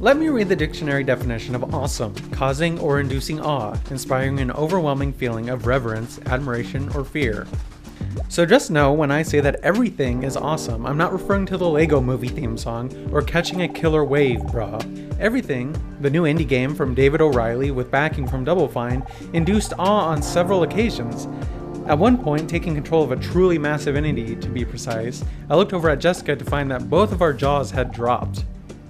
Let me read the dictionary definition of awesome: causing or inducing awe, inspiring an overwhelming feeling of reverence, admiration, or fear. So just know when I say that everything is awesome, I'm not referring to the Lego movie theme song or catching a killer wave, brah. Everything, the new indie game from David O'Reilly with backing from Double Fine, induced awe on several occasions. At one point, taking control of a truly massive entity, to be precise, I looked over at Jessica to find that both of our jaws had dropped.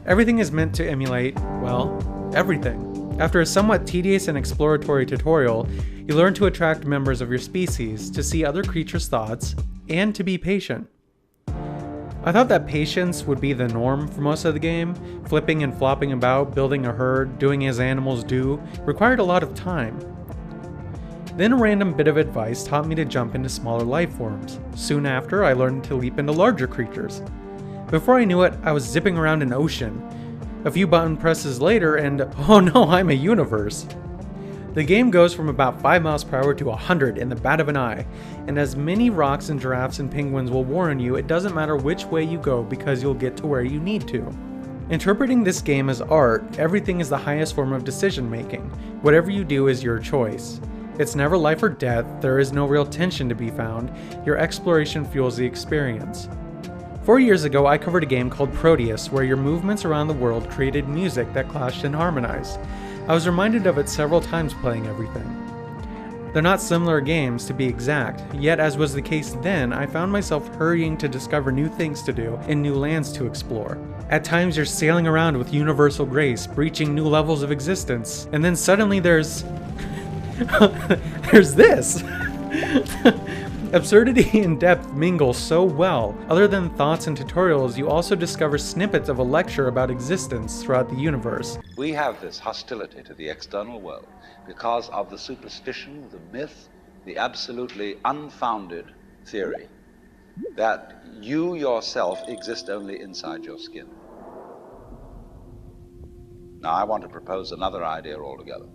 Everything is meant to emulate, well, everything. After a somewhat tedious and exploratory tutorial, you learn to attract members of your species, to see other creatures' thoughts, and to be patient. I thought that patience would be the norm for most of the game. Flipping and flopping about, building a herd, doing as animals do, required a lot of time. Then a random bit of advice taught me to jump into smaller life forms. Soon after, I learned to leap into larger creatures. Before I knew it, I was zipping around an ocean. A few button presses later and oh no, I'm a universe! The game goes from about 5 miles per hour to 100 in the bat of an eye, and as many rocks and giraffes and penguins will warn you, it doesn't matter which way you go because you'll get to where you need to. Interpreting this game as art, everything is the highest form of decision making. Whatever you do is your choice. It's never life or death, there is no real tension to be found, your exploration fuels the experience. 4 years ago, I covered a game called Proteus, where your movements around the world created music that clashed and harmonized. I was reminded of it several times playing everything. They're not similar games, to be exact, yet as was the case then, I found myself hurrying to discover new things to do and new lands to explore. At times you're sailing around with universal grace, breaching new levels of existence, and then suddenly there's this! Absurdity and depth mingle so well. Other than thoughts and tutorials, you also discover snippets of a lecture about existence throughout the universe. We have this hostility to the external world because of the superstition, the myth, the absolutely unfounded theory that you yourself exist only inside your skin. Now, I want to propose another idea altogether.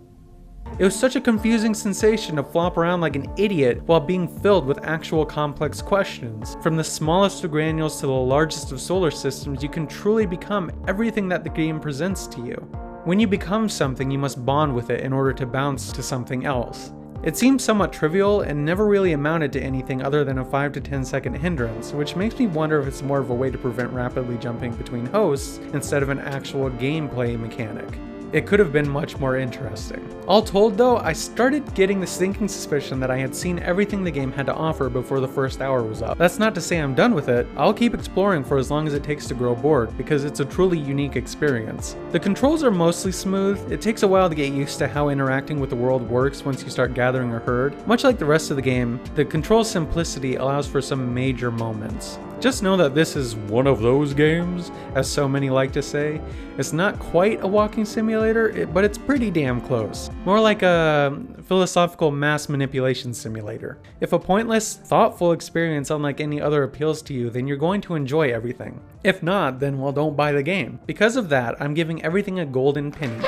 It was such a confusing sensation to flop around like an idiot while being filled with actual complex questions. From the smallest of granules to the largest of solar systems, you can truly become everything that the game presents to you. When you become something, you must bond with it in order to bounce to something else. It seems somewhat trivial and never really amounted to anything other than a 5 to 10 second hindrance, which makes me wonder if it's more of a way to prevent rapidly jumping between hosts instead of an actual gameplay mechanic. It could have been much more interesting. All told though, I started getting the sinking suspicion that I had seen everything the game had to offer before the first hour was up. That's not to say I'm done with it. I'll keep exploring for as long as it takes to grow bored, because it's a truly unique experience. The controls are mostly smooth. It takes a while to get used to how interacting with the world works once you start gathering a herd. Much like the rest of the game, the control simplicity allows for some major moments. Just know that this is one of those games, as so many like to say. It's not quite a walking simulator, but it's pretty damn close. More like a philosophical mass manipulation simulator. If a pointless, thoughtful experience unlike any other appeals to you, then you're going to enjoy everything. If not, then well, don't buy the game. Because of that, I'm giving everything a golden penny.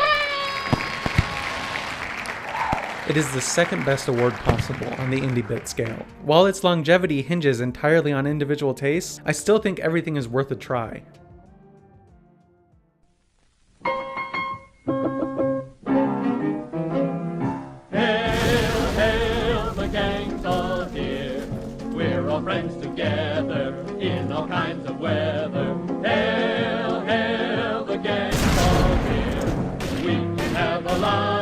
It is the second best award possible on the indie bit scale. While its longevity hinges entirely on individual tastes, I still think everything is worth a try. Hail, hail, the gang's all here. We're all friends together in all kinds of weather. Hail, hail, the gang's all here. We can have a lot